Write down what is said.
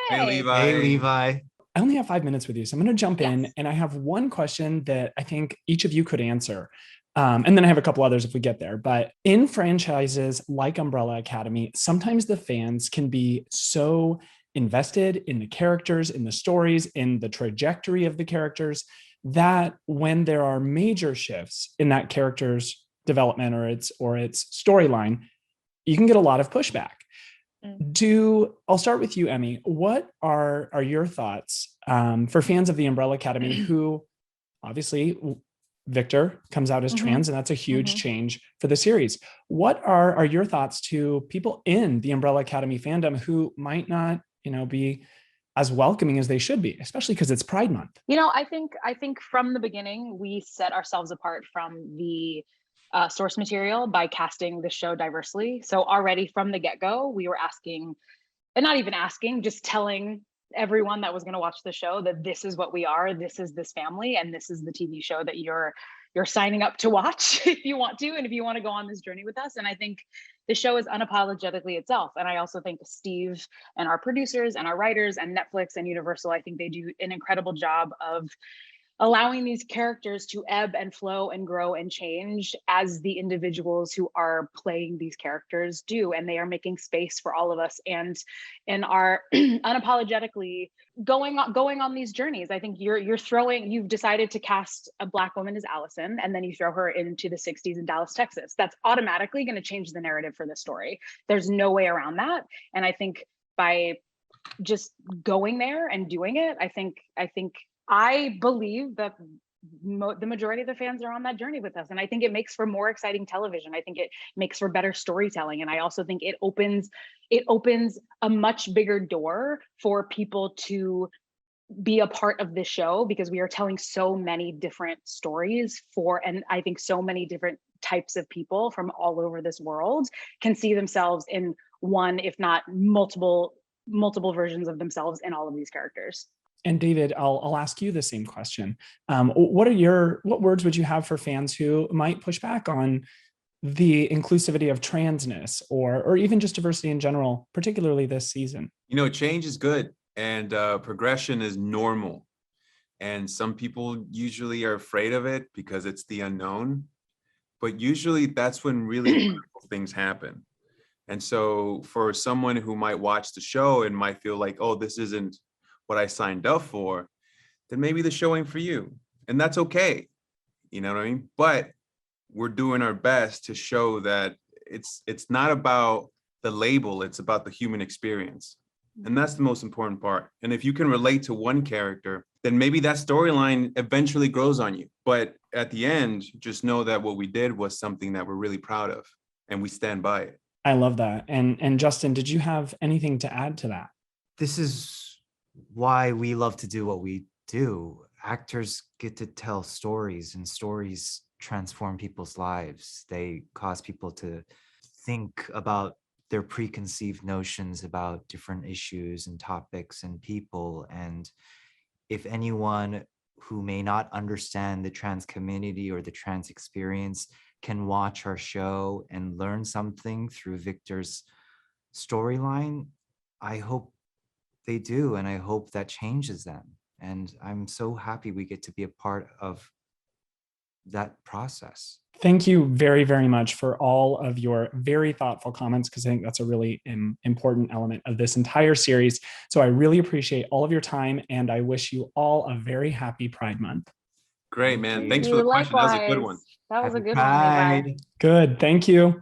Hey, Yay. Levi. Hey, Levi. I only have 5 minutes with you, so I'm going to jump in, Yes. and I have one question that I think each of you could answer. And then I have a couple others if we get there. But in franchises like Umbrella Academy, sometimes the fans can be so invested in the characters, in the stories, in the trajectory of the characters, that when there are major shifts in that character's development or its storyline, you can get a lot of pushback. I'll start with you, Emmy. What are your thoughts for fans of the Umbrella Academy who obviously Viktor comes out as trans, and that's a huge change for the series. What are your thoughts to people in the Umbrella Academy fandom who might not, be as welcoming as they should be, especially because it's Pride Month? I think from the beginning, we set ourselves apart from the source material by casting the show diversely. So already from the get-go, we were asking, and not even asking, just telling everyone that was going to watch the show that this is what we are, this is this family, and this is the TV show that you're signing up to watch if you want to, and if you want to go on this journey with us. And I think the show is unapologetically itself. And I also think Steve and our producers and our writers and Netflix and Universal, I think they do an incredible job of allowing these characters to ebb and flow and grow and change as the individuals who are playing these characters do. And they are making space for all of us and are unapologetically going on these journeys. I think you've decided to cast a Black woman as Allison, and then you throw her into the 60s in Dallas, Texas. That's automatically going to change the narrative for the story. There's no way around that. And I think by just going there and doing it, I believe that the majority of the fans are on that journey with us. And I think it makes for more exciting television. I think it makes for better storytelling. And I also think it opens a much bigger door for people to be a part of this show, because we are telling so many different stories and I think so many different types of people from all over this world can see themselves in one, if not multiple versions of themselves in all of these characters. And David, I'll ask you the same question. What words would you have for fans who might push back on the inclusivity of transness or even just diversity in general, particularly this season? Change is good, and progression is normal. And some people usually are afraid of it because it's the unknown. But usually that's when really wonderful things happen. And so for someone who might watch the show and might feel like, oh, this isn't what I signed up for, then maybe the show ain't for you. And that's okay. You know what I mean? But we're doing our best to show that it's not about the label, it's about the human experience. And that's the most important part. And if you can relate to one character, then maybe that storyline eventually grows on you. But at the end, just know that what we did was something that we're really proud of, and we stand by it. I love that. And Justin, did you have anything to add to that? This is why we love to do what we do. Actors get to tell stories, and stories transform people's lives. They cause people to think about their preconceived notions about different issues and topics and people. And if anyone who may not understand the trans community or the trans experience can watch our show and learn something through Viktor's storyline, I hope they do, and I hope that changes them. And I'm so happy we get to be a part of that process. Thank you very, very much for all of your very thoughtful comments, because I think that's a really important element of this entire series. So I really appreciate all of your time, and I wish you all a very happy Pride Month. Great, man. Thanks for the question. That was a good one. That was a good Pride. one, Levi. Good. Thank you.